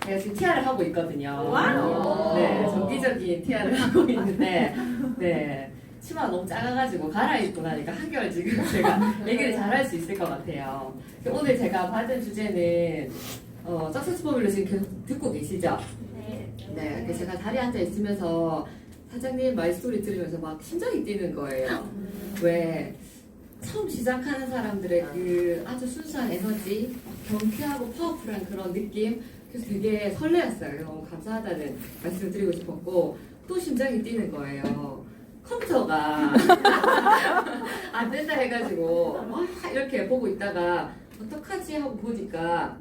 제가 지금 티아를 하고 있거든요. 와우. 네, 정기적인 티아를 하고 있는데, 네, 치마가 너무 작아가지고 갈아입고 나니까 한결 지금 제가 얘기를 잘할 수 있을 것 같아요. 오늘 제가 받은 주제는 석세스 포뮬러 지금 계속 듣고 계시죠? 네, 그래서 제가 자리에 앉아 있으면서 사장님 말스토리 들으면서 막 심장이 뛰는 거예요. 왜 처음 시작하는 사람들의 그 아주 순수한 에너지, 경쾌하고 파워풀한 그런 느낌, 그래서 되게 설레었어요. 너무 감사하다는 말씀을 드리고 싶었고, 또 심장이 뛰는 거예요. 컴퓨터가 안 된다 해가지고 막 이렇게 보고 있다가 어떡하지 하고 보니까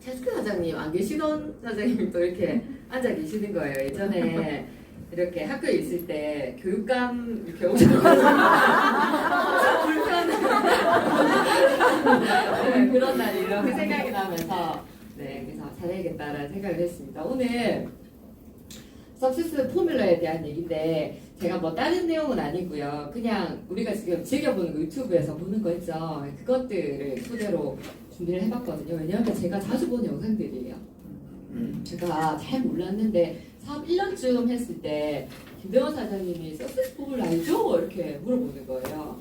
최숙현 사장님 안 계시던 사장님이 또 이렇게 앉아 계시는 거예요. 예전에 이렇게 학교에 있을 때 교육감 이렇게 오셔가지고 엄청 불편한 네, 그런 날이 이렇게 생각이 나면서 네, 그래서 잘해야겠다라는 생각을 했습니다. 오늘 석세스 포뮬러에 대한 얘기인데 제가 뭐 다른 내용은 아니고요. 그냥 우리가 지금 즐겨보는 거 유튜브에서 보는 거 있죠. 그것들을 토대로 준비를 해봤거든요. 왜냐하면 제가 자주 보는 영상들이에요. 제가 잘 몰랐는데 사업 1년쯤 했을 때 김대원 사장님이 석세스 포뮬러 알죠? 이렇게 물어보는 거예요.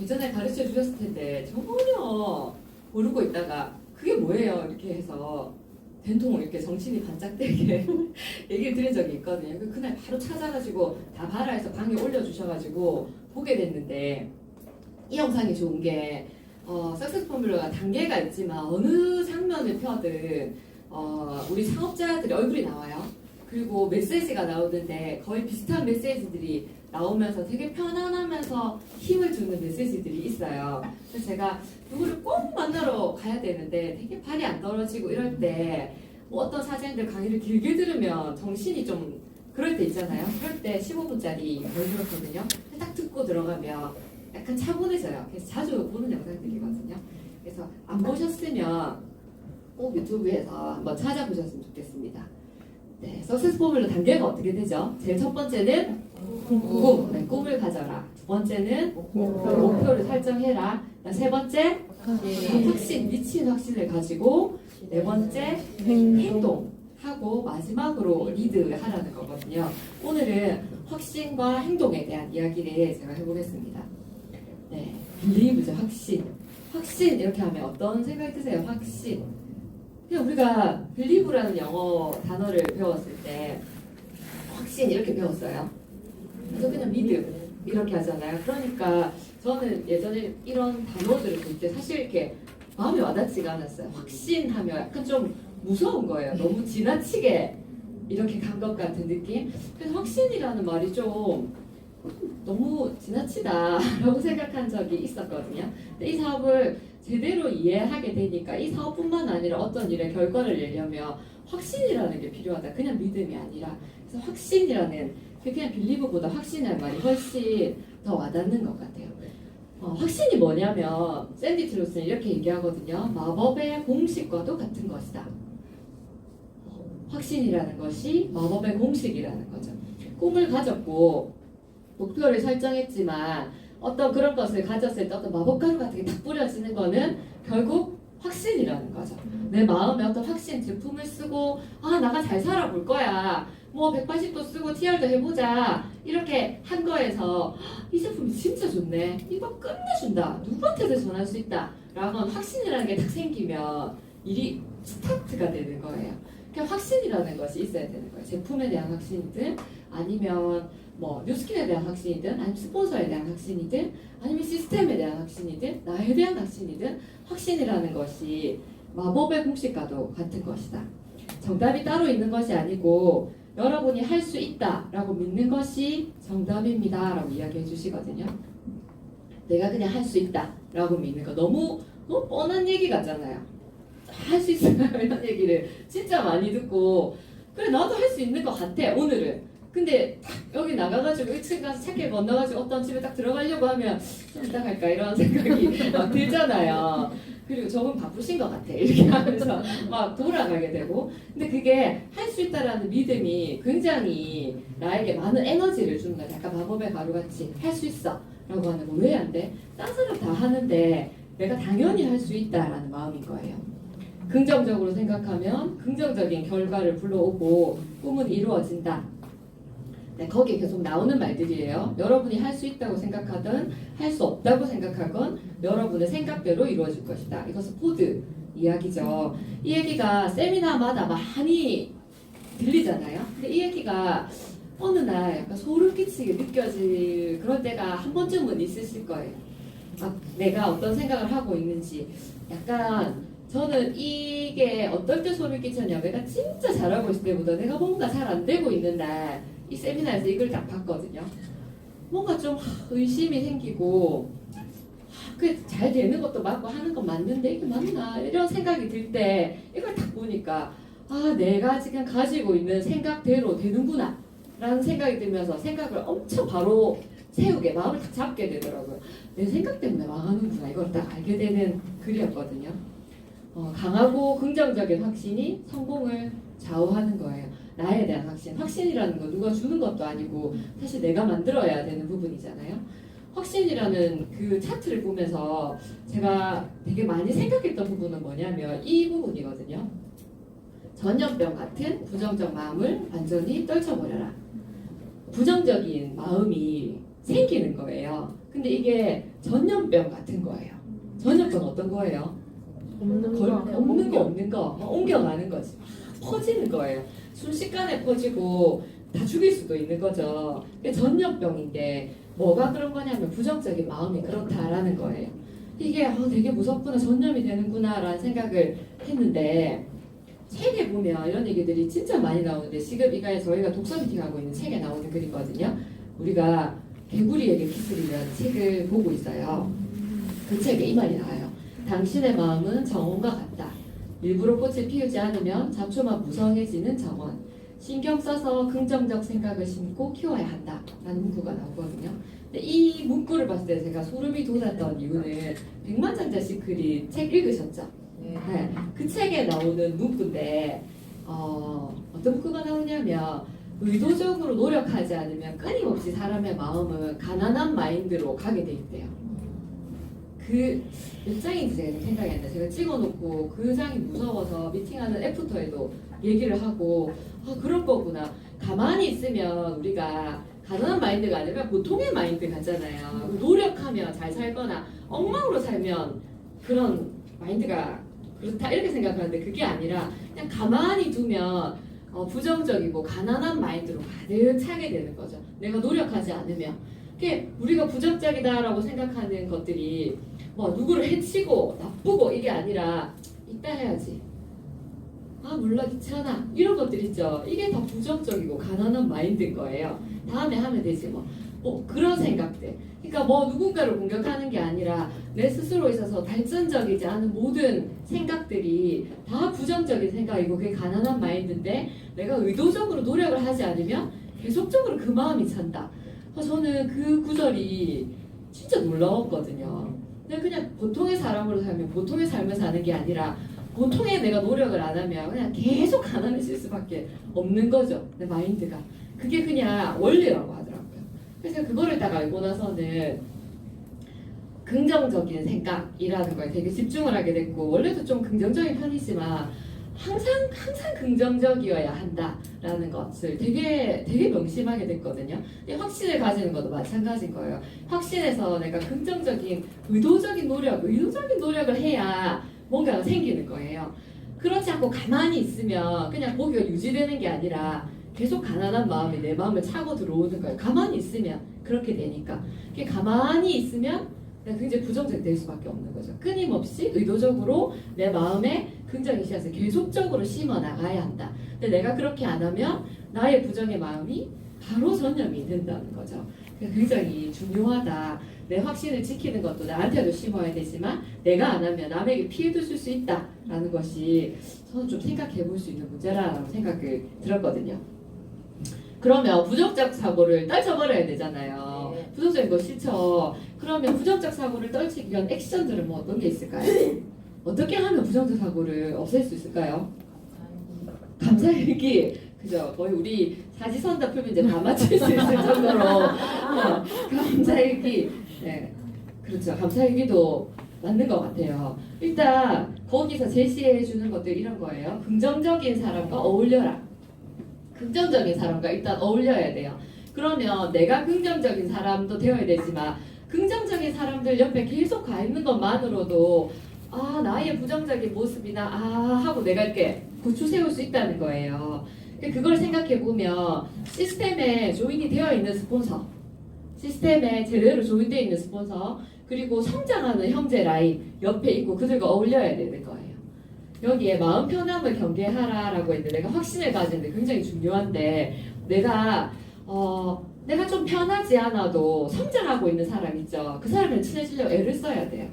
예전에 가르쳐 주셨을 텐데 전혀 모르고 있다가 그게 뭐예요? 이렇게 해서 된통을 이렇게 정신이 반짝되게 얘기를 드린 적이 있거든요. 그날 바로 찾아가지고 다 봐라 해서 방에 올려주셔가지고 보게 됐는데 이 영상이 좋은 게 석세스 포뮬러가 단계가 있지만 어느 장면을 펴든 우리 사업자들의 얼굴이 나와요. 그리고 메시지가 나오는데 거의 비슷한 메시지들이 나오면서 되게 편안하면서 힘을 주는 메시지들이 있어요. 그래서 제가 누구를 꼭 만나러 가야 되는데 되게 발이 안 떨어지고 이럴 때 뭐 어떤 사장님들 강의를 길게 들으면 정신이 좀 그럴 때 있잖아요. 그럴 때 15분짜리 걸들었거든요. 딱 듣고 들어가면 약간 차분해져요. 그래서 자주 보는 영상들이거든요. 그래서 안 보셨으면 꼭 유튜브에서 한번 찾아보셨으면 좋겠습니다. 네, 석세스 포뮬러 단계가 어떻게 되죠? 제일 첫 번째는 꿈, 네, 꿈을 가져라. 두 번째는 목표를 설정해라. 세 번째 확신, 미친 확신을 가지고 네 번째 행동하고 마지막으로 리드하라는 거거든요. 오늘은 확신과 행동에 대한 이야기를 제가 해보겠습니다. 네, 빌리브죠. 확신. 확신 이렇게 하면 어떤 생각이 드세요? 확신. 그냥 우리가 빌리브라는 영어 단어를 배웠을 때 확신 이렇게 배웠어요. 그래서 그냥 믿음 이렇게 하잖아요. 그러니까 저는 예전에 이런 단어들을 볼 때 사실 이렇게 마음이 와닿지가 않았어요. 확신하면 약간 좀 무서운 거예요. 너무 지나치게 이렇게 간 것 같은 느낌. 그래서 확신이라는 말이 좀 너무 지나치다라고 생각한 적이 있었거든요. 근데 이 사업을 제대로 이해하게 되니까 이 사업뿐만 아니라 어떤 일의 결과를 내려면 확신이라는 게 필요하다. 그냥 믿음이 아니라. 그래서 확신이라는 그냥 빌리브보다 확신이라는 말이 훨씬 더 와닿는 것 같아요. 확신이 뭐냐면 샌디 트루스는 이렇게 얘기하거든요. 마법의 공식과도 같은 것이다. 확신이라는 것이 마법의 공식이라는 거죠. 꿈을 가졌고 목표를 설정했지만 어떤 그런 것을 가졌을 때 어떤 마법가루 같은 게 딱 뿌려지는 거는 결국 확신이라는 거죠. 내 마음에 어떤 확신 제품을 쓰고 나가 잘 살아볼 거야. 뭐 180도 쓰고 TR도 해보자. 이렇게 한 거에서 이 제품이 진짜 좋네. 이거 끝내준다. 누구한테도 전할 수 있다. 라고 확신이라는 게 딱 생기면 일이 스타트가 되는 거예요. 그냥 확신이라는 것이 있어야 되는 거예요. 제품에 대한 확신이든 아니면 뭐 뉴스킨에 대한 확신이든 아니면 스폰서에 대한 확신이든 아니면 시스템에 대한 확신이든 나에 대한 확신이든 확신이라는 것이 마법의 공식과도 같은 것이다. 정답이 따로 있는 것이 아니고 여러분이 할 수 있다라고 믿는 것이 정답입니다 라고 이야기해 주시거든요. 내가 그냥 할 수 있다라고 믿는 거 너무 뻔한 얘기 같잖아요. 할 수 있어요 이런 얘기를 진짜 많이 듣고 그래 나도 할 수 있는 것 같아 오늘은. 근데 여기 나가가지고 1층 가서 찾길 건너가지고 어떤 집에 딱 들어가려고 하면 좀 이따 갈까 이런 생각이 막 들잖아요. 그리고 저분 바쁘신 것 같아 이렇게 하면서 막 돌아가게 되고 근데 그게 할 수 있다라는 믿음이 굉장히 나에게 많은 에너지를 주는 거야. 약간 마법의 가루같이 할 수 있어 라고 하는 거 왜 안 돼? 딴 사람 다 하는데 내가 당연히 할 수 있다라는 마음인 거예요. 긍정적으로 생각하면 긍정적인 결과를 불러오고 꿈은 이루어진다. 네, 거기에 계속 나오는 말들이에요. 여러분이 할 수 있다고 생각하든 할 수 없다고 생각하건 여러분의 생각대로 이루어질 것이다. 이것은 포드 이야기죠. 이 얘기가 세미나마다 많이 들리잖아요. 근데 이 얘기가 어느 날 약간 소름 끼치게 느껴질 그런 때가 한 번쯤은 있으실 거예요. 내가 어떤 생각을 하고 있는지 약간 저는 이게 어떨 때 소름 끼쳤냐면 내가 진짜 잘하고 있을 때보다 내가 뭔가 잘 안 되고 있는 날 이 세미나에서 이걸 딱 봤거든요. 뭔가 좀 의심이 생기고 그게 잘 되는 것도 맞고 하는 건 맞는데 이게 맞나 이런 생각이 들 때 이걸 딱 보니까 내가 지금 가지고 있는 생각대로 되는구나 라는 생각이 들면서 생각을 엄청 바로 세우게 마음을 딱 잡게 되더라고요. 내 생각 때문에 망하는구나 이걸 딱 알게 되는 글이었거든요. 강하고 긍정적인 확신이 성공을 좌우하는 거예요. 나에 대한 확신. 확신이라는 건 누가 주는 것도 아니고 사실 내가 만들어야 되는 부분이잖아요. 확신이라는 그 차트를 보면서 제가 되게 많이 생각했던 부분은 뭐냐면 이 부분이거든요. 전염병 같은 부정적 마음을 완전히 떨쳐버려라. 부정적인 마음이 생기는 거예요. 근데 이게 전염병 같은 거예요. 전염병 어떤 거예요? 없는 거 옮겨가는 거지. 퍼지는 거예요. 순식간에 퍼지고 다 죽일 수도 있는 거죠. 그게 전염병인데 뭐가 그런 거냐면 부정적인 마음이 그렇다라는 거예요. 이게 되게 무섭구나, 전염이 되는구나라는 생각을 했는데 책에 보면 이런 얘기들이 진짜 많이 나오는데 지금 이게 저희가 독서 미팅하고 있는 책에 나오는 글이거든요. 우리가 개구리에게 기술이라는 책을 보고 있어요. 그 책에 이 말이 나와요. 당신의 마음은 정원과 같다. 일부러 꽃을 피우지 않으면 잡초만 무성해지는 정원. 신경 써서 긍정적 생각을 심고 키워야 한다. 라는 문구가 나오거든요. 근데 이 문구를 봤을 때 제가 소름이 돋았던 이유는 백만장자씩 글이 책 읽으셨죠? 네. 그 책에 나오는 문구인데 어떤 문구가 나오냐면 의도적으로 노력하지 않으면 끊임없이 사람의 마음은 가난한 마인드로 가게 돼 있대요. 그 몇 장인지 제가 생각이 안 나요. 제가 찍어놓고 그 장이 무서워서 미팅하는 애프터에도 얘기를 하고 그런 거구나. 가만히 있으면 우리가 가난한 마인드가 아니라 보통의 마인드 같잖아요. 노력하면 잘 살거나 엉망으로 살면 그런 마인드가 그렇다 이렇게 생각하는데 그게 아니라 그냥 가만히 두면 부정적이고 가난한 마인드로 가득 차게 되는 거죠. 내가 노력하지 않으면. 그게 우리가 부정적이다라고 생각하는 것들이 뭐 누구를 해치고 나쁘고 이게 아니라 이따 해야지. 몰라 귀찮아. 이런 것들 있죠. 이게 다 부정적이고 가난한 마인드인 거예요. 다음에 하면 되지 뭐. 그런 생각들. 그러니까 뭐 누군가를 공격하는 게 아니라 내 스스로 있어서 발전적이지 않은 모든 생각들이 다 부정적인 생각이고 그게 가난한 마인드인데 내가 의도적으로 노력을 하지 않으면 계속적으로 그 마음이 찬다. 저는 그 구절이 진짜 놀라웠거든요. 그냥 보통의 사람으로 살면 보통의 삶을 사는 게 아니라 보통의 내가 노력을 안 하면 그냥 계속 가난해질 수밖에 없는 거죠. 내 마인드가. 그게 그냥 원리라고 하더라고요. 그래서 그거를 딱 알고 나서는 긍정적인 생각이라는 거에 되게 집중을 하게 됐고 원래도 좀 긍정적인 편이지만 항상 긍정적이어야 한다라는 것을 되게 명심하게 됐거든요. 근데 확신을 가지는 것도 마찬가지인 거예요. 확신해서 내가 긍정적인 의도적인 노력을 해야 뭔가가 생기는 거예요. 그렇지 않고 가만히 있으면 그냥 거기가 유지되는 게 아니라 계속 가난한 마음이 내 마음을 차고 들어오는 거예요. 가만히 있으면 그렇게 되니까. 가만히 있으면 내가 굉장히 부정적이 될 수밖에 없는 거죠. 끊임없이 의도적으로 내 마음에 긍정의 씨앗을 계속적으로 심어 나가야 한다. 근데 내가 그렇게 안 하면 나의 부정의 마음이 바로 전염이 된다는 거죠. 굉장히 중요하다. 내 확신을 지키는 것도 나한테도 심어야 되지만 내가 안 하면 남에게 피해도 줄 수 있다라는 것이 저는 좀 생각해 볼 수 있는 문제라고 생각을 들었거든요. 그러면 부정적 사고를 떨쳐버려야 되잖아요. 부정적인 거 싫죠. 그러면 부정적 사고를 떨치기 위한 액션들은 뭐 어떤 게 있을까요? 어떻게 하면 부정적 사고를 없앨 수 있을까요? 감사일기. 그죠? 거의 우리 사지선다 풀면 이제 다 맞출 수 있을 정도로 감사일기. 네, 그렇죠. 감사일기도 맞는 것 같아요. 일단 거기서 제시해 주는 것들 이런 거예요. 긍정적인 사람과 어울려라. 긍정적인 사람과 일단 어울려야 돼요. 그러면 내가 긍정적인 사람도 되어야 되지만 긍정적인 사람들 옆에 계속 가 있는 것만으로도 아 나의 부정적인 모습이나 아 하고 내가 이렇게 고추 세울 수 있다는 거예요. 그걸 생각해 보면 시스템에 조인이 되어 있는 스폰서, 시스템에 제대로 조인되어 있는 스폰서, 그리고 성장하는 형제 라인 옆에 있고 그들과 어울려야 되는 거예요. 여기에 마음 편함을 경계하라라고 했는데 내가 확신을 가지는데 굉장히 중요한데 내가 좀 편하지 않아도 성장하고 있는 사람 있죠. 그 사람이랑 친해지려고 애를 써야 돼요.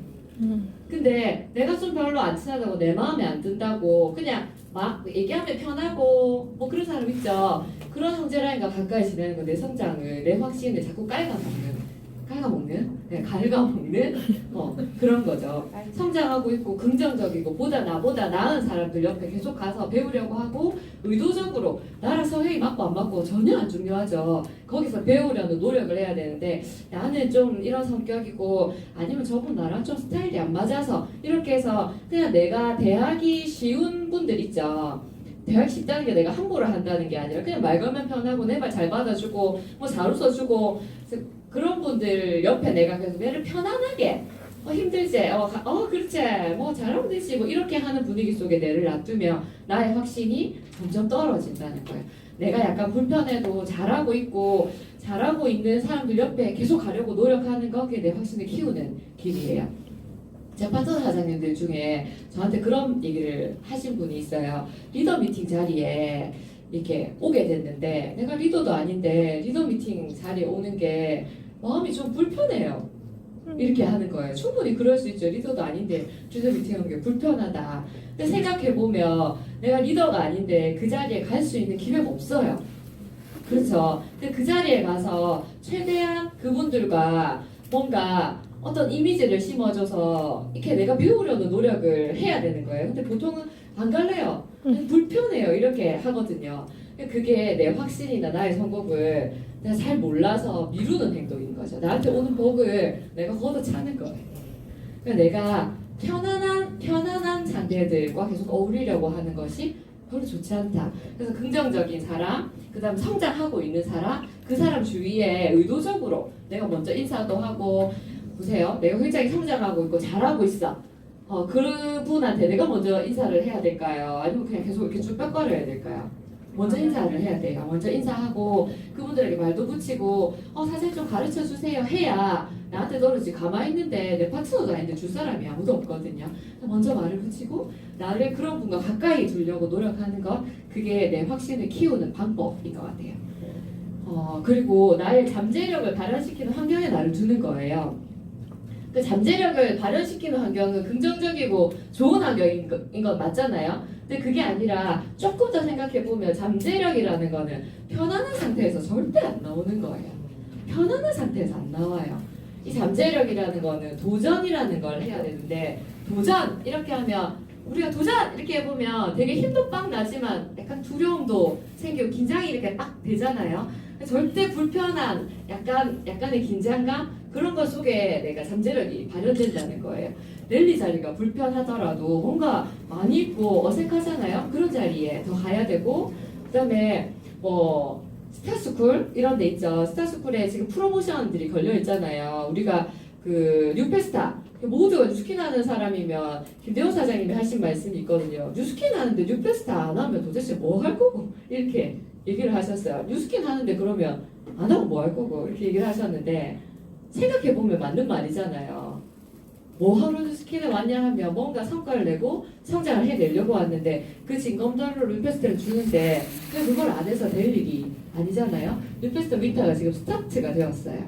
근데 내가 좀 별로 안 친하다고 내 마음에 안 든다고 그냥 막 얘기하면 편하고 뭐 그런 사람 있죠. 그런 형제라인과 가까이 지내는 거 내 성장을 내 확신을 자꾸 갉아먹는 그런 거죠. 성장하고 있고 긍정적이고 나보다 나은 사람들 옆에 계속 가서 배우려고 하고 의도적으로 나랑 성향이 맞고 안 맞고 전혀 안 중요하죠. 거기서 배우려는 노력을 해야 되는데 나는 좀 이런 성격이고 아니면 저분 나랑 좀 스타일이 안 맞아서 이렇게 해서 그냥 내가 대하기 쉬운 분들 있죠. 대하기 쉽다는 게 내가 함부로 한다는 게 아니라 그냥 말 걸면 편하고 내 말 잘 받아주고 뭐 잘 웃어주고 그런 분들 옆에 내가 계속 얘를 편안하게 힘들지? 그렇지. 뭐 잘하면 되지. 뭐 이렇게 하는 분위기 속에 내를 놔두면 나의 확신이 점점 떨어진다는 거예요. 내가 약간 불편해도 잘하고 있는 사람들 옆에 계속 가려고 노력하는 거 그게 내 확신을 키우는 길이에요. 제 파트너 사장님들 중에 저한테 그런 얘기를 하신 분이 있어요. 리더 미팅 자리에 이렇게 오게 됐는데 내가 리더도 아닌데 리더 미팅 자리에 오는 게 마음이 좀 불편해요. 이렇게 하는 거예요. 충분히 그럴 수 있죠. 리더도 아닌데 리더 미팅 오는 게 불편하다. 근데 생각해보면 내가 리더가 아닌데 그 자리에 갈 수 있는 기회가 없어요. 그렇죠. 근데 그 자리에 가서 최대한 그분들과 뭔가 어떤 이미지를 심어줘서 이렇게 내가 배우려는 노력을 해야 되는 거예요. 근데 보통은 안 갈래요. 불편해요. 이렇게 하거든요. 그게 내 확신이나 나의 선곡을 내가 잘 몰라서 미루는 행동인 거죠. 나한테 오는 복을 내가 걷어차는 거예요. 그러니까 내가 편안한 상대들과 계속 어울리려고 하는 것이 별로 좋지 않다. 그래서 긍정적인 사람, 그 다음 성장하고 있는 사람, 그 사람 주위에 의도적으로 내가 먼저 인사도 하고 보세요. 내가 굉장히 성장하고 있고 잘하고 있어. 그분한테 내가 먼저 인사를 해야 될까요? 아니면 그냥 계속 이렇게 쭉 뼈거려야 될까요? 먼저 인사를 해야 돼요. 먼저 인사하고 그분들에게 말도 붙이고 사실 좀 가르쳐 주세요 해야 나한테 너는 가만히 있는데 내 파트너도 아닌데 줄 사람이 아무도 없거든요. 먼저 말을 붙이고 나를 그런 분과 가까이 두려고 노력하는 것 그게 내 확신을 키우는 방법인 것 같아요. 그리고 나의 잠재력을 발현시키는 환경에 나를 두는 거예요. 그 잠재력을 발현시키는 환경은 긍정적이고 좋은 환경인 건 맞잖아요. 근데 그게 아니라 조금 더 생각해보면 잠재력이라는 거는 편안한 상태에서 절대 안 나오는 거예요. 편안한 상태에서 안 나와요. 이 잠재력이라는 거는 도전이라는 걸 해야 되는데 도전! 이렇게 하면 우리가 도전! 이렇게 해보면 되게 힘도 빡 나지만 약간 두려움도 생기고 긴장이 이렇게 딱 되잖아요. 절대 불편한 약간의 긴장감 그런 것 속에 내가 잠재력이 발현된다는 거예요. 랠리 자리가 불편하더라도 뭔가 많이 있고 어색하잖아요. 그런 자리에 더 가야 되고 그다음에 뭐 스타스쿨 이런 데 있죠. 스타스쿨에 지금 프로모션들이 걸려 있잖아요. 우리가 그 뉴페스타 모두가 뉴스킨 하는 사람이면 김대원 사장님이 하신 말씀이 있거든요. 뉴스킨 하는데 뉴페스타 안 하면 도대체 뭐 할 거고 이렇게 얘기를 하셨어요. 뉴스킨 하는데 그러면 안 하고 뭐 할 거고 이렇게 얘기를 하셨는데 생각해보면 맞는 말이잖아요. 뭐 하러 뉴스킨에 왔냐 하면 뭔가 성과를 내고 성장을 해내려고 왔는데 그 징검다리로 뉴페스트를 주는데 그걸 안 해서 될 일이 아니잖아요. 뉴페스트 윈터가 지금 스타트가 되었어요.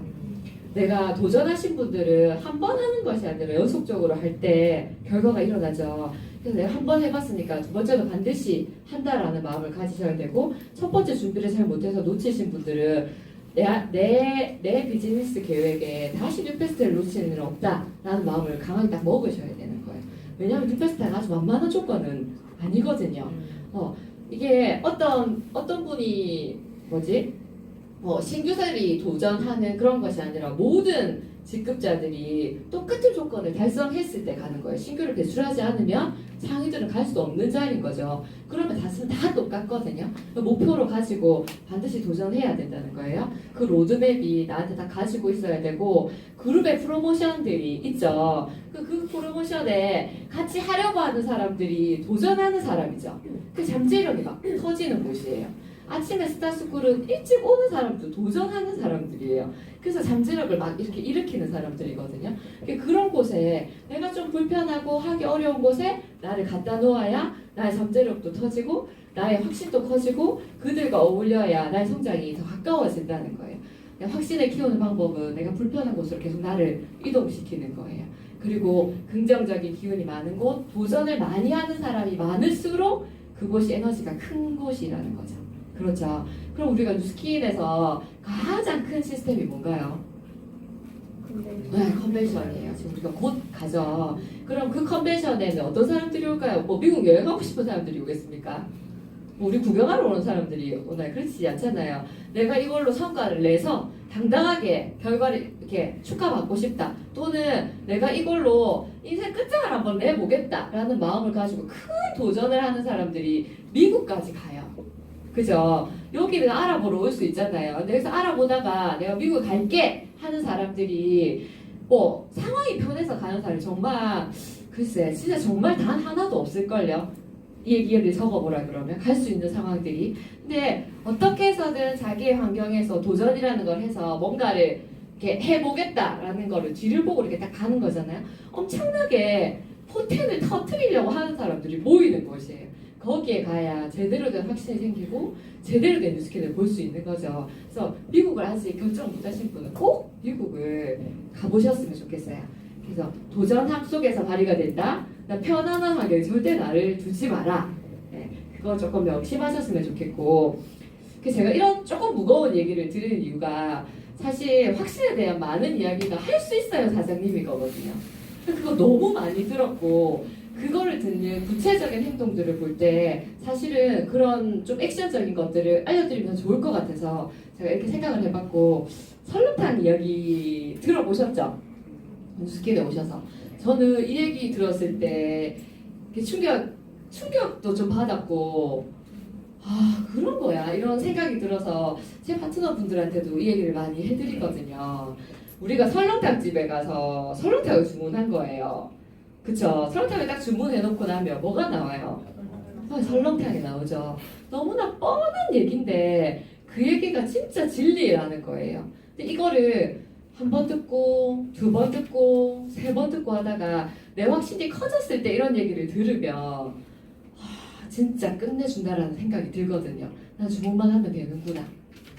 내가 도전하신 분들은 한 번 하는 것이 아니라 연속적으로 할 때 결과가 일어나죠. 그래서 내가 한 번 해봤으니까 두 번째도 반드시 한다라는 마음을 가지셔야 되고 첫 번째 준비를 잘 못해서 놓치신 분들은 내 비즈니스 계획에 다시 뉴페스트를 놓치는 일은 없다라는 마음을 강하게 딱 먹으셔야 되는 거예요. 왜냐하면 뉴페스트가 아주 만만한 조건은 아니거든요. 이게 어떤 분이 신규사들이 도전하는 그런 것이 아니라 모든 직급자들이 똑같은 조건을 달성했을 때 가는 거예요. 신규를 배출하지 않으면 상위들은 갈 수 없는 자리인 거죠. 그러면 다 똑같거든요. 목표로 가지고 반드시 도전해야 된다는 거예요. 그 로드맵이 나한테 다 가지고 있어야 되고 그룹의 프로모션들이 있죠. 그 프로모션에 같이 하려고 하는 사람들이 도전하는 사람이죠. 그 잠재력이 막 터지는 곳이에요. 아침에 스타스쿨은 일찍 오는 사람도 도전하는 사람들이에요. 그래서 잠재력을 막 이렇게 일으키는 사람들이거든요. 그런 곳에 내가 좀 불편하고 하기 어려운 곳에 나를 갖다 놓아야 나의 잠재력도 터지고 나의 확신도 커지고 그들과 어울려야 나의 성장이 더 가까워진다는 거예요. 확신을 키우는 방법은 내가 불편한 곳으로 계속 나를 이동시키는 거예요. 그리고 긍정적인 기운이 많은 곳, 도전을 많이 하는 사람이 많을수록 그곳이 에너지가 큰 곳이라는 거죠. 그렇죠. 그럼 우리가 뉴스킨에서 가장 큰 시스템이 뭔가요? 네, 컨벤션이에요. 지금 우리가 곧 가죠. 그럼 그 컨벤션에는 어떤 사람들이 올까요? 뭐 미국 여행 가고 싶은 사람들이 오겠습니까? 뭐 우리 구경하러 오는 사람들이 오나요? 그렇지 않잖아요. 내가 이걸로 성과를 내서 당당하게 결과를 이렇게 축하받고 싶다. 또는 내가 이걸로 인생 끝장을 한번 내보겠다라는 마음을 가지고 큰 도전을 하는 사람들이 미국까지 가요. 그죠? 여기는 알아보러 올 수 있잖아요. 근데 여기서 알아보다가 내가 미국 갈게 하는 사람들이 뭐 상황이 편해서 가는 사람이 정말 글쎄 진짜 정말 단 하나도 없을걸요. 이 얘기를 적어보라 그러면 갈 수 있는 상황들이. 근데 어떻게 해서든 자기의 환경에서 도전이라는 걸 해서 뭔가를 이렇게 해보겠다라는 거를 뒤를 보고 이렇게 딱 가는 거잖아요. 엄청나게 포텐을 터뜨리려고 하는 사람들이 모이는 곳이에요. 거기에 가야 제대로 된 확신이 생기고 제대로 된 뉴스킨을 볼 수 있는 거죠. 그래서 미국을 아직 결정 못하신 분은 꼭 미국을 가보셨으면 좋겠어요. 그래서 도전함 속에서 발휘가 된다. 편안한 환경에 절대 나를 두지 마라. 네, 그거 조금 명심하셨으면 좋겠고, 제가 이런 조금 무거운 얘기를 드리는 이유가 사실 확신에 대한 많은 이야기가 할 수 있어요 사장님이거든요. 그거 너무 많이 들었고 그거를 듣는 구체적인 행동들을 볼 때 사실은 그런 좀 액션적인 것들을 알려드리면 좋을 것 같아서 제가 이렇게 생각을 해봤고, 설렁탕 이야기 들어보셨죠? 뉴스킨에 오셔서 저는 이 얘기 들었을 때 충격도 좀 받았고, 아 그런 거야 이런 생각이 들어서 제 파트너 분들한테도 이 얘기를 많이 해드리거든요. 우리가 설렁탕 집에 가서 설렁탕을 주문한 거예요. 그쵸? 설렁탕을 딱 주문해놓고 나면 뭐가 나와요? 설렁탕이 나오죠. 너무나 뻔한 얘기인데 그 얘기가 진짜 진리라는 거예요. 근데 이거를 한 번 듣고 두 번 듣고 세 번 듣고 하다가 내 확신이 커졌을 때 이런 얘기를 들으면 진짜 끝내준다라는 생각이 들거든요. 난 주문만 하면 되는구나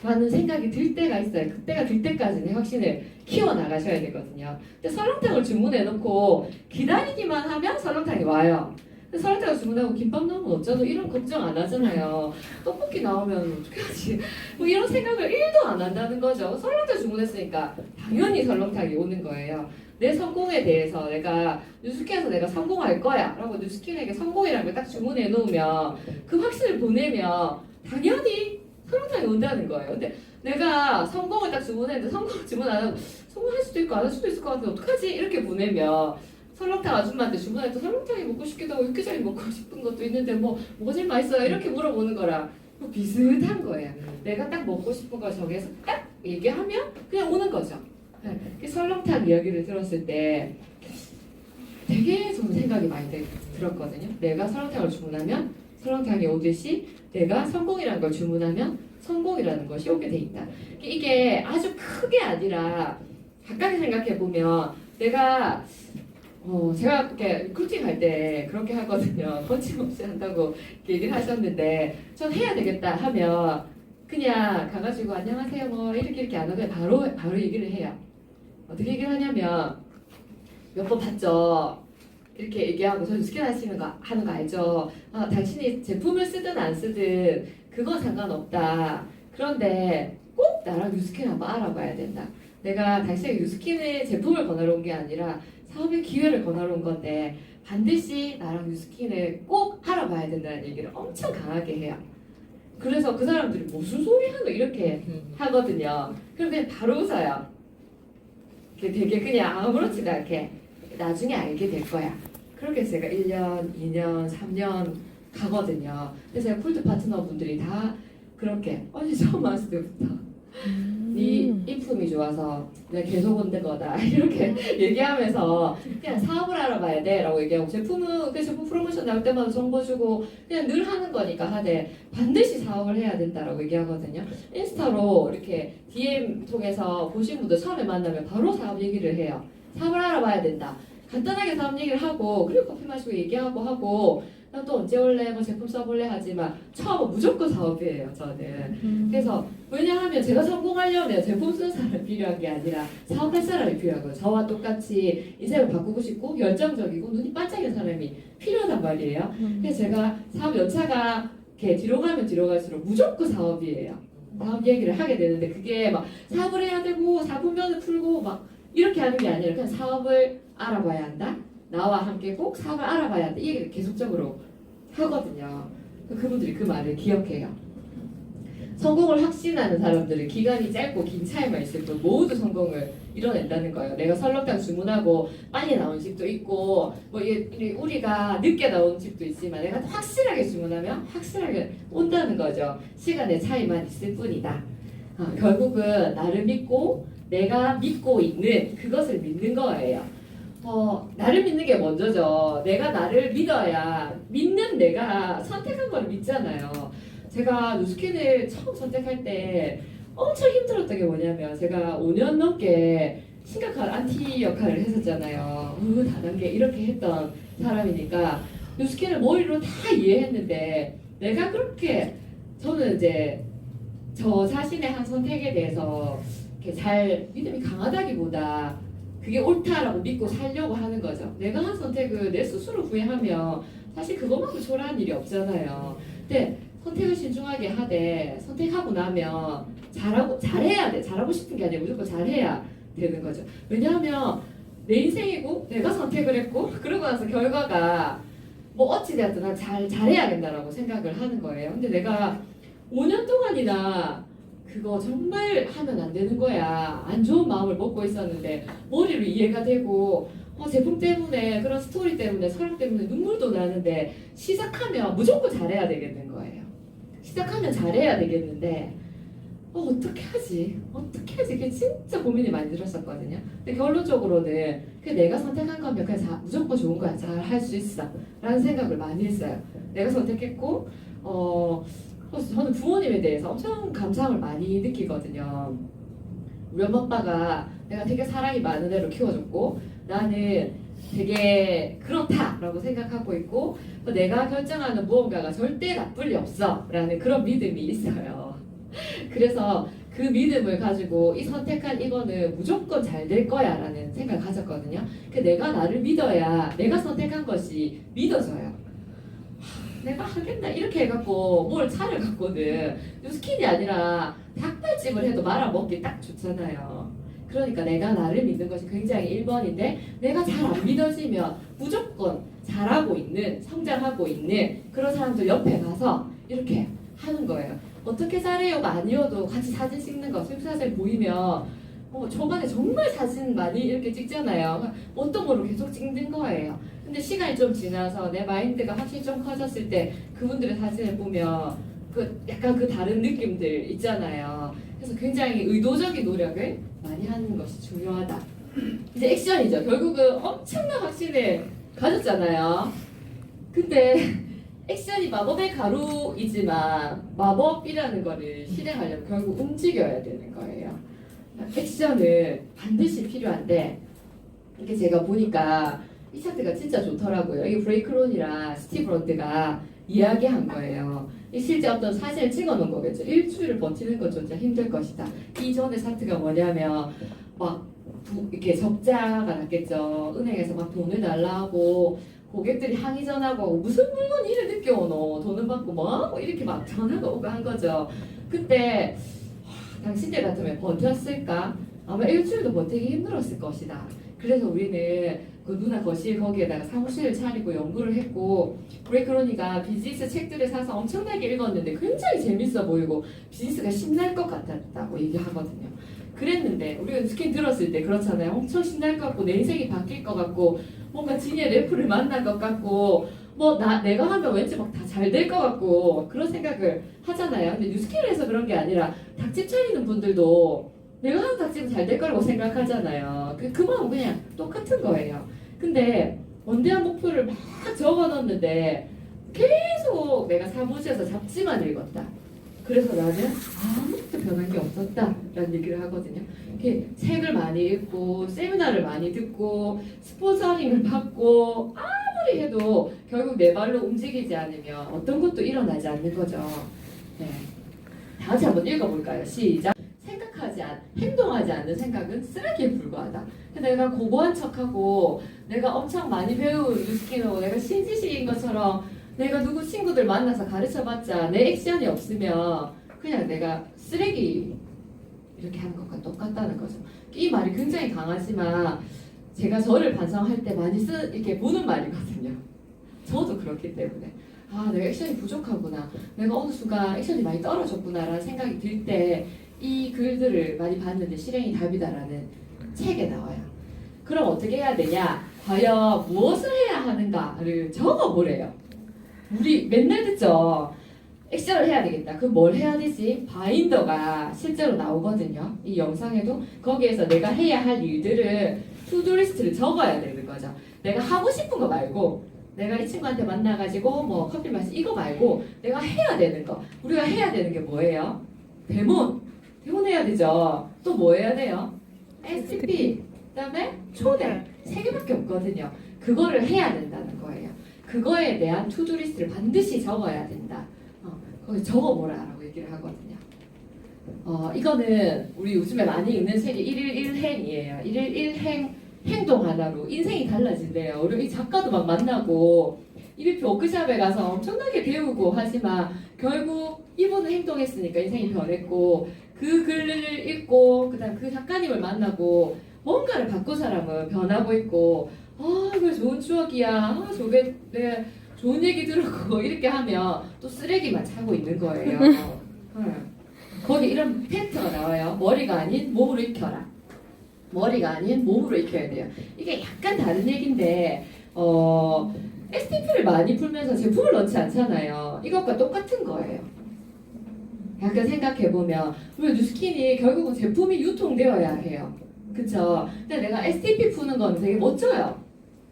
라는 생각이 들 때가 있어요. 그때가 들 때까지 내 확신을 키워나가셔야 되거든요. 근데 설렁탕을 주문해놓고 기다리기만 하면 설렁탕이 와요. 근데 설렁탕을 주문하고 김밥 나오면 어쩌노 이런 걱정 안 하잖아요. 떡볶이 나오면 어떻게 하지? 뭐 이런 생각을 1도 안 한다는 거죠. 설렁탕 주문했으니까 당연히 설렁탕이 오는 거예요. 내 성공에 대해서 내가 뉴스킨에서 내가 성공할 거야 라고 뉴스킨에게 성공이라는 걸 딱 주문해 놓으면 그 확신을 보내면 당연히 설렁탕이 온다는 거예요. 근데 내가 성공을 딱 주문했는데 성공을 주문 안 하고 성공할 수도 있고 안 할 수도 있을 것 같은데 어떡하지? 이렇게 보내면 설렁탕 아줌마한테 주문해도 설렁탕이 먹고 싶기도 하고 육개장이 먹고 싶은 것도 있는데 뭐가 제일 맛있어요? 이렇게 물어보는 거랑 비슷한 거예요. 내가 딱 먹고 싶은 걸 정해서 딱 얘기하면 그냥 오는 거죠. 네. 설렁탕 이야기를 들었을 때 되게 저는 생각이 많이 들었거든요. 내가 설렁탕을 주문하면 설렁탕이 오듯이 내가 성공이라는 걸 주문하면 성공이라는 것이 오게 돼 있다. 이게 아주 크게 아니라 가까이 생각해 보면 내가 제가 이렇게 리크루팅 할 때 그렇게 하거든요. 거침없이 한다고 얘기를 하셨는데 전 해야 되겠다 하면 그냥 가가지고 안녕하세요 뭐 이렇게 안 하고 바로 얘기를 해요. 어떻게 얘기를 하냐면 몇 번 봤죠. 이렇게 얘기하고 저 뉴스킨 하는 거 알죠? 당신이 제품을 쓰든 안 쓰든 그건 상관없다. 그런데 꼭 나랑 뉴스킨 한번 알아봐야 된다. 내가 당신에게 뉴스킨의 제품을 권하러 온 게 아니라 사업의 기회를 권하러 온 건데 반드시 나랑 뉴스킨을 꼭 알아봐야 된다는 얘기를 엄청 강하게 해요. 그래서 그 사람들이 무슨 소리 하노 이렇게 하거든요. 그럼 그냥 바로 웃어요. 되게 그냥 아무렇지도 않게 나중에 알게 될 거야. 그렇게 제가 1년, 2년, 3년 가거든요. 그래서 제가 콜드 파트너 분들이 다 그렇게 아니 처음 왔을 때부터 네 인품이 좋아서 내가 계속 온 거다 이렇게 얘기하면서 그냥 사업을 알아봐야 돼 라고 얘기하고 제품은 그 제품 프로모션 나올 때마다 정보 주고 그냥 늘 하는 거니까 하되 반드시 사업을 해야 된다라고 얘기하거든요. 인스타로 이렇게 DM 통해서 보신 분들 처음에 만나면 바로 사업 얘기를 해요. 사업을 알아봐야 된다. 간단하게 사업 얘기를 하고 그리고 커피 마시고 얘기하고 하고 나 또 언제 올래 뭐 제품 써볼래 하지만 처음은 무조건 사업이에요 저는. 그래서 왜냐하면 제가 성공하려면 제품 쓰는 사람이 필요한 게 아니라 사업할 사람이 필요하고요. 저와 똑같이 인생을 바꾸고 싶고 열정적이고 눈이 반짝이는 사람이 필요하단 말이에요. 그래서 제가 사업 연차가 이렇게 뒤로 가면 뒤로 갈수록 무조건 사업이에요. 사업 얘기를 하게 되는데 그게 막 사업을 해야 되고 사분면을 풀고 막 이렇게 하는 게 아니라 그냥 사업을 알아봐야 한다. 나와 함께 꼭 사업을 알아봐야 한다. 이 얘기를 계속적으로 하거든요. 그분들이 그 말을 기억해요. 성공을 확신하는 사람들은 기간이 짧고 긴 차이만 있을 뿐 모두 성공을 이뤄낸다는 거예요. 내가 설렁탕 주문하고 빨리 나온 집도 있고 뭐 우리가 늦게 나온 집도 있지만 내가 확실하게 주문하면 확실하게 온다는 거죠. 시간의 차이만 있을 뿐이다. 결국은 나를 믿고 내가 믿고 있는 그것을 믿는 거예요. 나를 믿는 게 먼저죠. 내가 나를 믿어야 믿는 내가 선택한 걸 믿잖아요. 제가 누스킨을 처음 선택할 때 엄청 힘들었던 게 뭐냐면 제가 5년 넘게 심각한 안티 역할을 했었잖아요. 다단계 이렇게 했던 사람이니까 누스킨을 머리로 다 이해했는데 내가 그렇게 저는 이제 저 자신의 한 선택에 대해서 이렇게 잘 믿음이 강하다기보다 그게 옳다라고 믿고 살려고 하는 거죠. 내가 한 선택을 내 스스로 후회하면 사실 그것만큼 초라한 일이 없잖아요. 근데 선택을 신중하게 하되 선택하고 나면 잘해야 돼. 잘하고 싶은 게 아니라 무조건 잘해야 되는 거죠. 왜냐하면 내 인생이고 내가 선택을 했고 그러고 나서 결과가 뭐 어찌되었든 난 잘해야 된다라고 생각을 하는 거예요. 근데 내가 5년 동안이나 그거 정말 하면 안 되는 거야. 안 좋은 마음을 먹고 있었는데 머리로 이해가 되고 제품 때문에 그런 스토리 때문에 사람 때문에 눈물도 나는데 시작하면 무조건 잘해야 되겠는 거예요. 시작하면 잘해야 되겠는데 어떻게 하지? 어떻게 하지? 그게 진짜 고민이 많이 들었었거든요. 근데 결론적으로는 내가 선택한 거면 그냥 무조건 좋은 거야. 잘 할 수 있어. 라는 생각을 많이 했어요. 내가 선택했고 저는 부모님에 대해서 엄청 감사함을 많이 느끼거든요. 우리 엄마 아빠가 내가 되게 사랑이 많은 애로 키워줬고 나는 되게 그렇다라고 생각하고 있고 내가 결정하는 무언가가 절대 나쁠 리 없어 라는 그런 믿음이 있어요. 그래서 그 믿음을 가지고 이 선택한 이거는 무조건 잘 될 거야 라는 생각을 가졌거든요. 내가 나를 믿어야 내가 선택한 것이 믿어져요. 내가 하겠다 이렇게 해갖고 뭘 차를 갖고는 뉴스킨이 아니라 닭발집을 해도 말아먹기 딱 좋잖아요. 그러니까 내가 나를 믿는 것이 굉장히 1번인데 내가 잘 안 믿어지면 무조건 잘하고 있는 성장하고 있는 그런 사람들 옆에 가서 이렇게 하는 거예요. 어떻게 잘해요가 아니어도 같이 사진 찍는 거 사진 보이면 초반에 정말 사진 많이 이렇게 찍잖아요. 어떤 거로 계속 찍는 거예요. 근데 시간이 좀 지나서 내 마인드가 확실히 좀 커졌을 때 그분들의 사진을 보면 약간 그 다른 느낌들 있잖아요. 그래서 굉장히 의도적인 노력을 많이 하는 것이 중요하다. 이제 액션이죠. 결국은 엄청난 확신을 가졌잖아요. 근데 액션이 마법의 가루이지만 마법이라는 거를 실행하려면 결국 움직여야 되는 거예요. 액션은 반드시 필요한데 이렇게 제가 보니까 이 차트가 진짜 좋더라고요. 이게 브레이크론이랑 스티브 런드가 이야기한 거예요. 실제 어떤 사진을 찍어 놓은 거겠죠. 일주일을 버티는 건 진짜 힘들 것이다. 이전의 차트가 뭐냐면 막 이렇게 적자가 났겠죠. 은행에서 막 돈을 달라고 고객들이 항의 전화고 무슨 물건이 이래 늦게 오노 돈은 받고 뭐 이렇게 막 전화가 오고 한 거죠. 그때 당신들 같으면 버텼을까? 아마 일주일도 버티기 힘들었을 것이다. 그래서 우리는 그 누나 거실 거기에다가 사무실을 차리고 연구를 했고 브레이크로니가 비즈니스 책들을 사서 엄청나게 읽었는데 굉장히 재밌어 보이고 비즈니스가 신날 것 같았다고 얘기하거든요. 그랬는데 우리가 스킨 들었을 때 그렇잖아요. 엄청 신날 것 같고 내 인생이 바뀔 것 같고 뭔가 진의 래프를 만날 것 같고 뭐 내가 하면 왠지 막 다 잘 될 것 같고 그런 생각을 하잖아요. 근데 뉴스킨을 해서 그런 게 아니라 닭집 차리는 분들도 내가 하는 닭집은 잘 될 거라고 생각하잖아요. 그 마음 그냥 똑같은 거예요. 근데 원대한 목표를 막 적어놨는데 계속 내가 사무실에서 잡지만 읽었다. 그래서 나는 아무것도 변한 게 없었다라는 얘기를 하거든요. 이렇게 책을 많이 읽고 세미나를 많이 듣고 스폰서링을 받고 아무리 해도 결국 내 발로 움직이지 않으면 어떤 것도 일어나지 않는 거죠. 네. 다 같이 한번 읽어볼까요? 시작. 행동하지 않는 생각은 쓰레기에 불과하다. 내가 고고한 척하고 내가 엄청 많이 배운 뉴스키노 내가 신지식인 것처럼 내가 누구 친구들 만나서 가르쳐봤자 내 액션이 없으면 그냥 내가 쓰레기 이렇게 하는 것과 똑같다는 거죠. 이 말이 굉장히 강하지만 제가 저를 반성할 때 많이 이렇게 보는 말이거든요. 저도 그렇기 때문에 내가 액션이 부족하구나, 내가 어느 순간 액션이 많이 떨어졌구나라는 생각이 들 때 이 글들을 많이 봤는데 실행이 답이다라는 책에 나와요. 그럼 어떻게 해야 되냐? 과연 무엇을 해야 하는가를 적어보래요. 우리 맨날 듣죠. 액션을 해야 되겠다. 그럼 뭘 해야 되지? 바인더가 실제로 나오거든요. 이 영상에도 거기에서 내가 해야 할 일들을 투두리스트를 적어야 되는 거죠. 내가 하고 싶은 거 말고 내가 이 친구한테 만나가지고 뭐 커피 마시 이거 말고 내가 해야 되는 거. 우리가 해야 되는 게 뭐예요? 대본 해야 되죠. 또 뭐 해야 돼요? STP, 그다음에 초대. 3개밖에 없거든요. 그거를 해야 된다는 거예요. 그거에 대한 투두리스트를 반드시 적어야 된다. 거기 적어보라라고 얘기를 하거든요. 이거는 우리 요즘에 많이 읽는 책이 1일 1행이에요. 1일 1행 행동 하나로 인생이 달라진대요. 우리 이 작가도 막 만나고 이비표 워크숍에 가서 엄청나게 배우고 하지만 결국 이분은 행동했으니까 인생이 변했고 그 글을 읽고 그다음 그 작가님을 만나고 뭔가를 바꾼 사람은 변하고 있고 그게 좋은 추억이야. 저게 내 좋은 얘기 들었고 이렇게 하면 또 쓰레기만 차고 있는 거예요. 거기 이런 팩트가 나와요. 머리가 아닌 몸으로 익혀라. 머리가 아닌 몸으로 익혀야 돼요. 이게 약간 다른 얘기인데 STP를 많이 풀면서 제품을 넣지 않잖아요. 이것과 똑같은 거예요. 약간 생각해보면 우리 뉴스킨이 결국은 제품이 유통되어야 해요. 그쵸? 근데 내가 STP 푸는 건 되게 멋져요.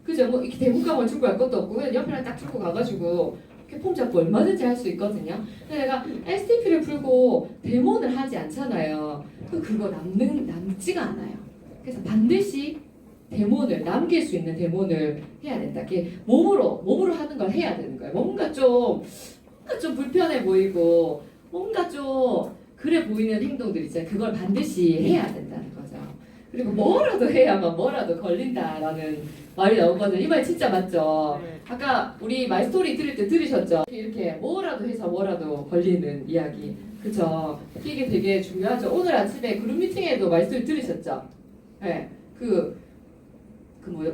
그죠? 뭐 이렇게 대문감을 들고 갈 것도 없고 그냥 옆에랑 딱 들고 가가지고 이렇게 폼 잡고 얼마든지 할 수 있거든요. 근데 내가 STP를 풀고 데모를 하지 않잖아요. 그거 남지가 않아요. 그래서 반드시 데모를 남길 수 있는 데모를 해야 된다. 이게 몸으로 하는 걸 해야 되는 거예요. 뭔가 좀 불편해 보이고 뭔가 좀 그래 보이는 행동들 있잖아요. 그걸 반드시 해야 된다는 거죠. 그리고 뭐라도 해야만 뭐라도 걸린다라는 말이 나오거든요. 이 말 진짜 맞죠? 아까 우리 마이스토리 들을 때 들으셨죠? 이렇게 뭐라도 해서 뭐라도 걸리는 이야기. 그쵸? 이게 되게 중요하죠. 오늘 아침에 그룹 미팅에도 마이스토리 들으셨죠? 네.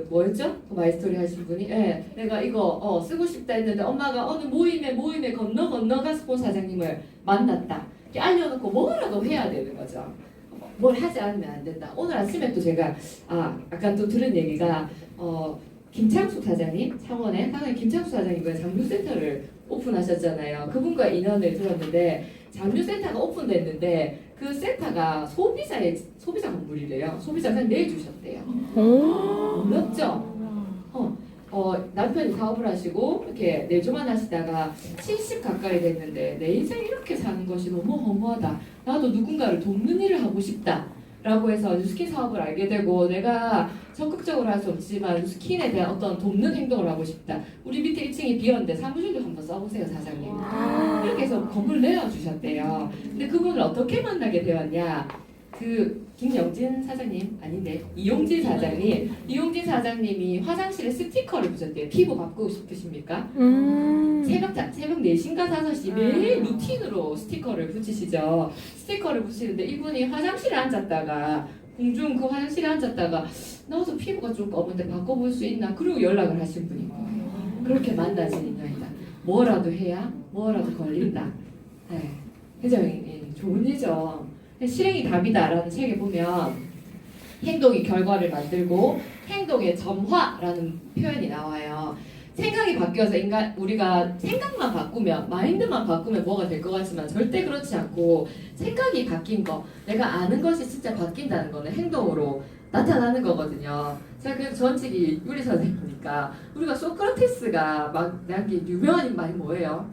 뭐였죠? 그 마이스토리 하신 분이 내가 이거 쓰고 싶다 했는데 엄마가 어느 모임에 건너가 스폰 사장님을 만났다. 이렇게 알려놓고 뭐라도 해야 되는 거죠. 뭘 하지 않으면 안 된다. 오늘 아침에 또 제가 아까 또 들은 얘기가 김창숙 사장님 창원에 당연히 김창숙 사장님과 장류센터를 오픈하셨잖아요. 그분과 인연을 들었는데 장류센터가 오픈됐는데 그 센터가 소비자 건물이래요. 소비자 그냥 내주셨대요. 어렵죠? 남편이 사업을 하시고 이렇게 내조만 하시다가 70 가까이 됐는데 내 인생 이렇게 사는 것이 너무 허무하다. 나도 누군가를 돕는 일을 하고 싶다. 라고 해서 뉴스킨 사업을 알게 되고 내가 적극적으로 할 수 없지만 뉴스킨에 대한 어떤 돕는 행동을 하고 싶다. 우리 밑에 1층이 비었는데 사무실도 한번 써보세요 사장님. 이렇게 해서 건물을 내어주셨대요. 근데 그분을 어떻게 만나게 되었냐. 김영진 사장님 아닌데 이용진 사장님이 화장실에 스티커를 붙였대요. 피부 바꾸고 싶으십니까? 새벽 4시인가 5시 매일 루틴으로 스티커를 붙이시죠. 스티커를 붙이는데 이분이 화장실에 앉았다가 공중 그 화장실에 앉았다가 나와서 피부가 좀 검은데 바꿔볼 수 있나? 그리고 연락을 하신 분인 거예요. 그렇게 만나진 인연이다. 뭐라도 해야 뭐라도 걸린다. 네. 굉장히 좋은 일이죠. 실행이 답이다라는 책에 보면 행동이 결과를 만들고 행동의 점화라는 표현이 나와요. 생각이 바뀌어서 우리가 생각만 바꾸면, 마인드만 바꾸면 뭐가 될 것 같지만 절대 그렇지 않고, 생각이 바뀐 거, 내가 아는 것이 진짜 바뀐다는 거는 행동으로 나타나는 거거든요. 제가 그래서 전직이 유리 선생님이니까, 우리가 소크라테스가 막 남긴 유명한 말이 뭐예요?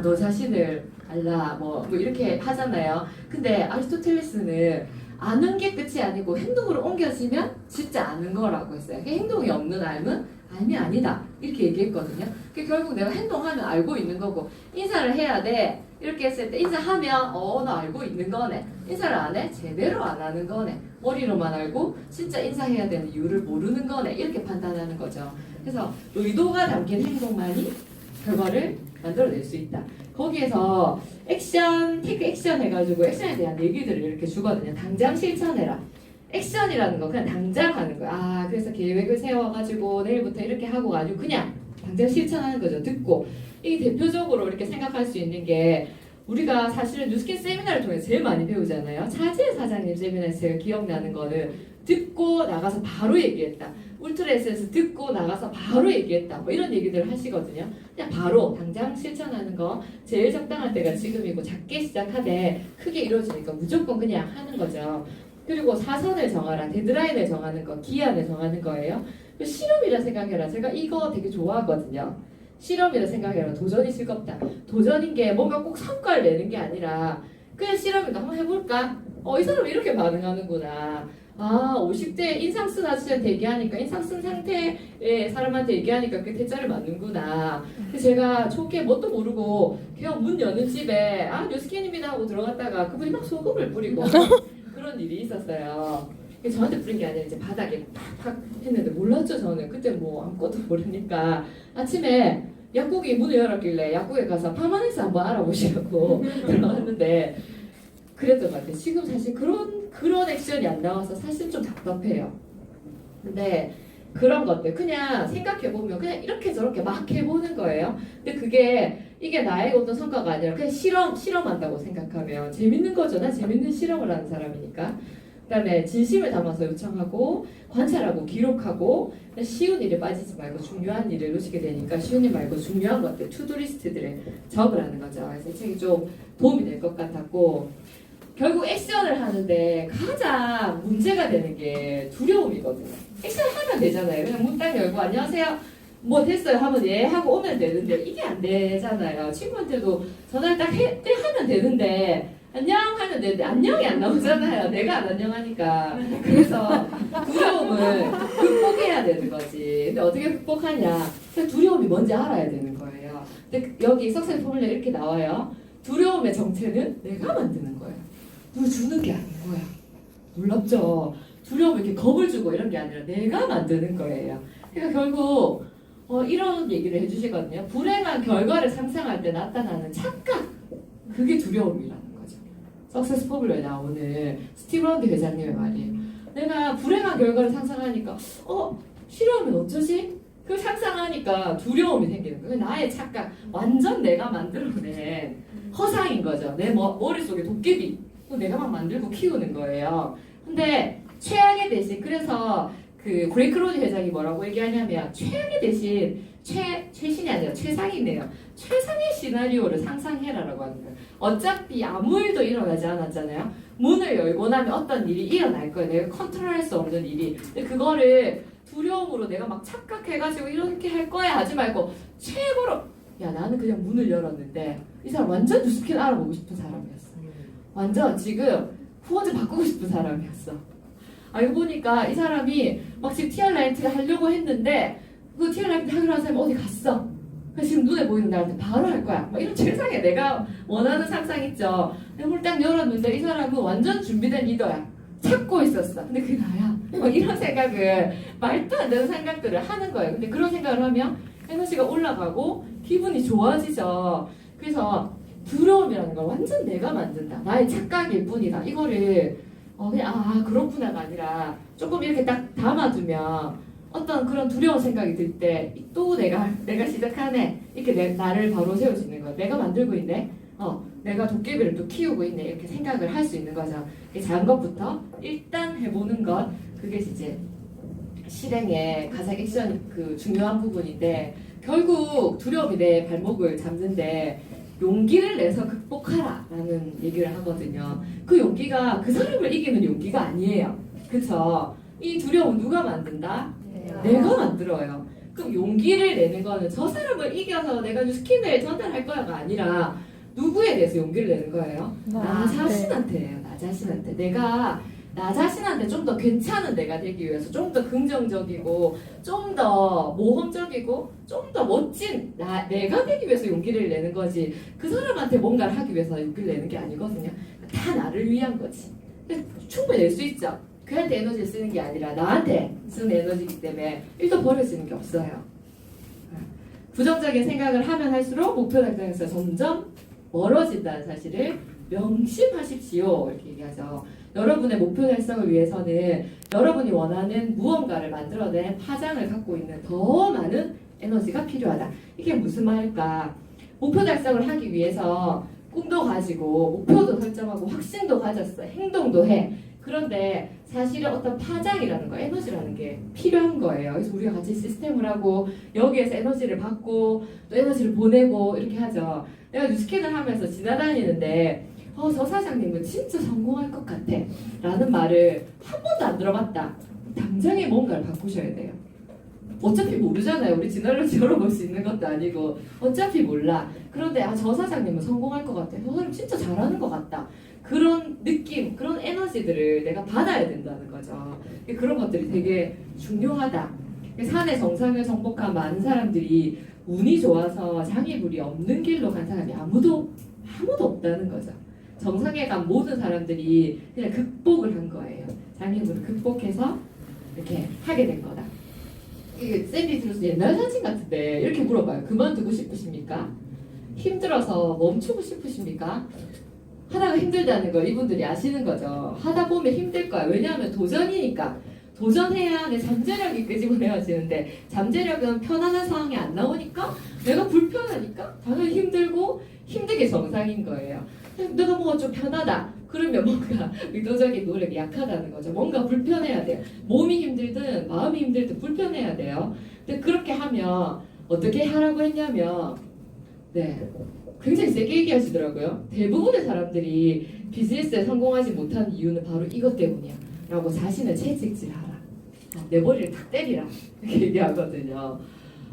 너 자신을 알라, 뭐 이렇게 하잖아요. 근데 아리스토텔레스는 아는 게 끝이 아니고 행동으로 옮겨지면 진짜 아는 거라고 했어요. 행동이 없는 알면 알미 아니다 이렇게 얘기했거든요. 결국 내가 행동하면 알고 있는 거고, 인사를 해야 돼 이렇게 했을 때 인사하면 너 알고 있는 거네. 인사를 안 해? 제대로 안 하는 거네. 머리로만 알고 진짜 인사해야 되는 이유를 모르는 거네. 이렇게 판단하는 거죠. 그래서 의도가 담긴 행동만이 결과를 만들어낼 수 있다. 거기에서 액션, 테이크 액션 해가지고 액션에 대한 얘기들을 이렇게 주거든요. 당장 실천해라. 액션이라는 거 그냥 당장 하는 거야. 그래서 계획을 세워가지고 내일부터 이렇게 하고 가지고 그냥 당장 실천하는 거죠. 듣고. 이게 대표적으로 이렇게 생각할 수 있는 게, 우리가 사실은 뉴스킨 세미나를 통해 제일 많이 배우잖아요. 차지혜 사장님 세미나에서 제가 기억나는 거는 듣고 나가서 바로 얘기했다. 울트라 에센스 듣고 나가서 바로 얘기했다. 뭐 이런 얘기들을 하시거든요. 그냥 바로 당장 실천하는 거 제일 적당할 때가 지금이고, 작게 시작하되 크게 이루어지니까 무조건 그냥 하는 거죠. 그리고 사선을 정하라, 데드라인을 정하는 거, 기한을 정하는 거예요. 실험이라 생각해라. 제가 이거 되게 좋아하거든요. 실험이라 생각해라. 도전이 즐겁다. 도전인 게 뭔가 꼭 성과를 내는 게 아니라 그냥 실험이니까 한번 해볼까? 이 사람은 이렇게 반응하는구나. 50대 인상 쓴 아저씨한테 얘기하니까, 인상 쓴 상태의 사람한테 얘기하니까 그 대자를 맞는구나. 제가 초기에 뭣도 모르고 그냥 문 여는 집에 뉴스킨입니다 하고 들어갔다가 그분이 막 소금을 뿌리고 그런 일이 있었어요. 저한테 뿌린 게 아니라 이제 바닥에 팍팍 했는데 몰랐죠. 저는 그때 뭐 아무것도 모르니까 아침에 약국이 문을 열었길래 약국에 가서 파마니스 한번 알아보시라고 들어갔는데 그랬던 것 같아요. 지금 사실 그런 액션이 안 나와서 사실 좀 답답해요. 근데 그런 것들 그냥 생각해보면 그냥 이렇게 저렇게 막 해보는 거예요. 근데 이게 나에게 어떤 성과가 아니라 그냥 실험한다고 생각하면 재밌는 거죠. 난 재밌는 실험을 하는 사람이니까. 그 다음에 진심을 담아서 요청하고 관찰하고 기록하고, 쉬운 일에 빠지지 말고 중요한 일을 놓치게 되니까 쉬운 일 말고 중요한 것들, 투두리스트들을 적으라는 거죠. 그래서 이 책이 좀 도움이 될 것 같았고, 결국 액션을 하는데 가장 문제가 되는 게 두려움이거든요. 액션 하면 되잖아요. 그냥 문 딱 열고 안녕하세요 뭐 됐어요 하면 예 하고 오면 되는데 이게 안 되잖아요. 친구한테도 전화를 딱 하면 되는데 안녕 하면 되는데 안녕이 안 나오잖아요. 내가 안 안녕하니까. 그래서 두려움을 극복해야 되는 거지. 근데 어떻게 극복하냐? 두려움이 뭔지 알아야 되는 거예요. 근데 여기 석사의 포뮬러 이렇게 나와요. 두려움의 정체는 내가 만드는 거예요. 누구 주는 게 아닌 거야. 놀랍죠? 두려움을 이렇게 겁을 주고 이런 게 아니라 내가 만드는 거예요. 그러니까 결국 이런 얘기를 해주시거든요. 불행한 결과를 상상할 때 나타나는 착각, 그게 두려움이라는 거죠. 석세스 포뮬러에 나오는 스티브 런드 회장님의 말이에요. 내가 불행한 결과를 상상하니까 싫어하면 어쩌지? 그걸 상상하니까 두려움이 생기는 거예요. 나의 착각, 완전 내가 만들어낸 허상인 거죠. 내 머릿속에 도깨비, 또 내가 막 만들고 키우는 거예요. 근데 최악의 대신, 그래서 그 브레이크 로즈 회장이 뭐라고 얘기하냐면 최악의 대신 최신이 아니라 최상이네요. 최상의 시나리오를 상상해라라고 하는 거예요. 어차피 아무 일도 일어나지 않았잖아요. 문을 열고 나면 어떤 일이 일어날 거예요. 내가 컨트롤할 수 없는 일이. 근데 그거를 두려움으로 내가 막 착각해가지고 이렇게 할 거야 하지 말고 최고로, 야 나는 그냥 문을 열었는데 이 사람 완전 뉴스킨 알아보고 싶은 사람이었어. 완전 지금 후원자 바꾸고 싶은 사람이었어. 알고 보니까 이 사람이 막 지금 티알라이트를 하려고 했는데 그 티알라이트 하기로 한 사람이 어디 갔어. 그래서 지금 눈에 보이는 나한테 바로 할 거야. 막 이런 세상에 내가 원하는 상상 있죠. 내가 문을 딱 열었는데 이 사람은 완전 준비된 리더야. 찾고 있었어. 근데 그게 나야. 막 이런 생각을, 말도 안 되는 생각들을 하는 거예요. 근데 그런 생각을 하면 에너지가 올라가고 기분이 좋아지죠. 그래서 두려움이라는 걸 완전 내가 만든다. 나의 착각일 뿐이다. 이거를 그냥 그렇구나가 아니라 조금 이렇게 딱 담아두면 어떤 그런 두려운 생각이 들 때 또 내가 시작하네. 이렇게 나를 바로 세워지는 거야. 내가 만들고 있네. 내가 도깨비를 또 키우고 있네 이렇게 생각을 할 수 있는 거죠. 작은 것부터 일단 해보는 것, 그게 이제 실행의 가장 액션 중요한 부분인데, 결국 두려움이 내 발목을 잡는데 용기를 내서 극복하라 라는 얘기를 하거든요. 그 용기가 그 사람을 이기는 용기가 아니에요. 그쵸? 이 두려움은 누가 만든다? 내가 만들어요. 그럼 용기를 내는 거는 저 사람을 이겨서 내가 스킨을 전달할 거야가 아니라 누구에 대해서 용기를 내는 거예요? 나 자신한테예요. 나 자신한테. 내가 나 자신한테 좀 더 괜찮은 내가 되기 위해서, 좀 더 긍정적이고 좀 더 모험적이고 좀 더 멋진 내가 되기 위해서 용기를 내는 거지, 그 사람한테 뭔가를 하기 위해서 용기를 내는 게 아니거든요. 다 나를 위한 거지. 충분히 낼 수 있죠. 그한테 에너지를 쓰는 게 아니라 나한테 쓰는 에너지이기 때문에 일도 버려지는 게 없어요. 부정적인 생각을 하면 할수록 목표 달성에서 점점 멀어진다는 사실을 명심하십시오. 이렇게 얘기하죠. 여러분의 목표 달성을 위해서는 여러분이 원하는 무언가를 만들어낸 파장을 갖고 있는 더 많은 에너지가 필요하다. 이게 무슨 말일까? 목표 달성을 하기 위해서 꿈도 가지고 목표도 설정하고 확신도 가졌어. 행동도 해. 그런데 사실은 어떤 파장이라는 거, 에너지라는 게 필요한 거예요. 그래서 우리가 같이 시스템을 하고 여기에서 에너지를 받고 또 에너지를 보내고 이렇게 하죠. 내가 뉴스캔을 하면서 지나다니는데 저 사장님은 진짜 성공할 것 같아 라는 말을 한 번도 안 들어봤다. 당장에 뭔가를 바꾸셔야 돼요. 어차피 모르잖아요. 우리 진화를 열어볼 수 있는 것도 아니고 어차피 몰라. 그런데 저 사장님은 성공할 것 같아. 저 사람 진짜 잘하는 것 같다. 그런 느낌, 그런 에너지들을 내가 받아야 된다는 거죠. 그런 것들이 되게 중요하다. 산의 정상을 정복한 많은 사람들이 운이 좋아서 장애물이 없는 길로 간 사람이 아무도 없다는 거죠. 정상에 간 모든 사람들이 그냥 극복을 한 거예요. 장애물을 극복해서 이렇게 하게 된 거다. 이게 샌디 들어서 옛날 사진 같은데 이렇게 물어봐요. 그만두고 싶으십니까? 힘들어서 멈추고 싶으십니까? 하다가 힘들다는 걸 이분들이 아시는 거죠. 하다 보면 힘들 거야. 왜냐하면 도전이니까. 도전해야 내 잠재력이 끄집어내어지는데, 잠재력은 편안한 상황이 안 나오니까 내가 불편하니까 당연히 힘들고 힘들게 정상인 거예요. 내가 뭐가 좀 편하다. 그러면 뭔가 의도적인 노력이 약하다는 거죠. 뭔가 불편해야 돼요. 몸이 힘들든 마음이 힘들든 불편해야 돼요. 근데 그렇게 하면 어떻게 하라고 했냐면, 굉장히 세게 얘기하시더라고요. 대부분의 사람들이 비즈니스에 성공하지 못하는 이유는 바로 이것 때문이야 라고 자신을 채찍질하라. 내 머리를 탁 때리라. 이렇게 얘기하거든요.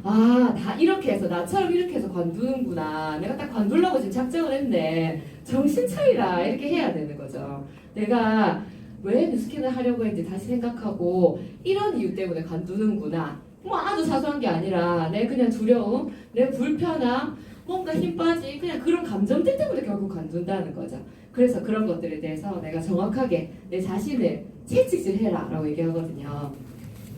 다 이렇게 해서 나처럼 이렇게 해서 관두는구나. 내가 딱 관두려고 지금 작정을 했네. 정신 차리라. 이렇게 해야 되는 거죠. 내가 왜 뉴스캔을 하려고 했는지 다시 생각하고 이런 이유 때문에 관두는구나. 뭐 아주 사소한 게 아니라 내 그냥 두려움, 내 불편함, 뭔가 힘 빠지, 그냥 그런 감정들 때문에 결국 관둔다는 거죠. 그래서 그런 것들에 대해서 내가 정확하게 내 자신을 채찍질해라 라고 얘기하거든요.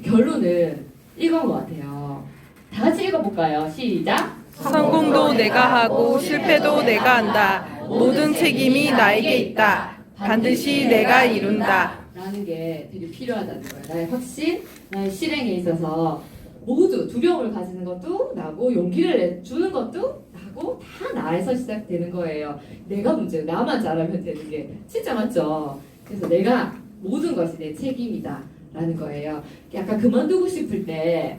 결론은 이건 것 같아요. 다 같이 읽어볼까요? 시작! 성공도 내가 하고 실패도 내가 한다. 모든 책임이 나에게 있다. 반드시 내가 이룬다. 라는 게 되게 필요하다는 거예요. 나의 확신, 나의 실행에 있어서 모두 두려움을 가지는 것도 나고 용기를 주는 것도 나고 다 나에서 시작되는 거예요. 내가 문제고 나만 잘하면 되는 게 진짜 맞죠? 그래서 내가 모든 것이 내 책임이다 라는 거예요. 약간 그만두고 싶을 때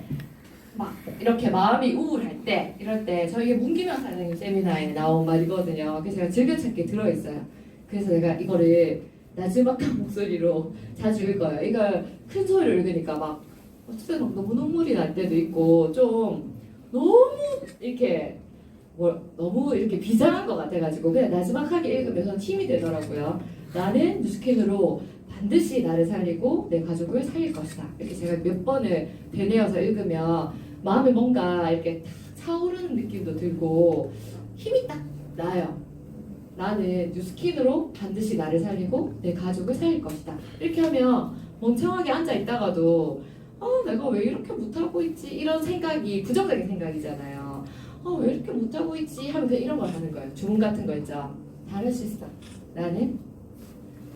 막 이렇게 마음이 우울할 때 이럴 때 저희 문기명 사장님 세미나에 나온 말이거든요. 그래서 제가 즐겨찾기에 들어있어요. 그래서 내가 이거를 나지막한 목소리로 자주 읽어요. 이걸 큰 소리로 읽으니까 막 어쨌든 너무 눈물이 날 때도 있고 좀 너무 이렇게 너무 이렇게 비장한 것 같아가지고 그냥 나지막하게 읽으면서 힘이 되더라고요. 나는 뉴스캔으로 반드시 나를 살리고 내 가족을 살릴 것이다. 이렇게 제가 몇 번을 되뇌어서 읽으면 마음에 뭔가 이렇게 탁 차오르는 느낌도 들고 힘이 딱 나요. 나는 뉴스킨으로 반드시 나를 살리고 내 가족을 살릴 것이다. 이렇게 하면 멍청하게 앉아 있다가도 내가 왜 이렇게 못하고 있지? 이런 생각이 부정적인 생각이잖아요. 왜 이렇게 못하고 있지? 하면 그냥 이런 걸 하는 거예요. 주문 같은 거 있죠. 다를 수 있어. 나는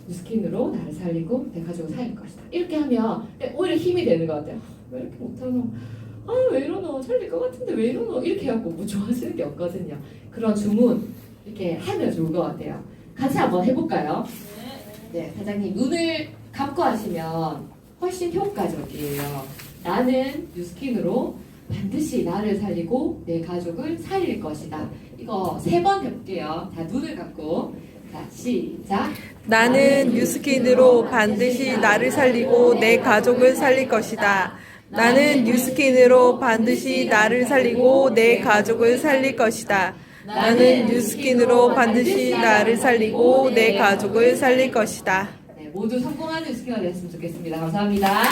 뉴스킨으로 나를 살리고 내 가족을 살릴 것이다. 이렇게 하면 오히려 힘이 되는 것 같아요. 왜 이렇게 못하노? 왜 이러노? 살릴 것 같은데 왜 이러노? 이렇게 해갖고 뭐 좋아지는 게 없거든요. 그런 주문, 이렇게 하면 좋을 것 같아요. 같이 한번 해볼까요? 네, 사장님 눈을 감고 하시면 훨씬 효과적이에요. 나는 뉴스킨으로 반드시 나를 살리고 내 가족을 살릴 것이다. 이거 3번 해볼게요. 자, 눈을 감고. 자, 시작. 나는 뉴스킨으로 반드시 나를 살리고 내 가족을 살릴 것이다. 나는 뉴스킨으로 반드시 나를 살리고 내 가족을 살릴 것이다. 나는 뉴스킨으로 반드시 나를 살리고 내 가족을 살릴 것이다. 네, 모두 성공하는 뉴스킨가 되었으면 좋겠습니다. 감사합니다.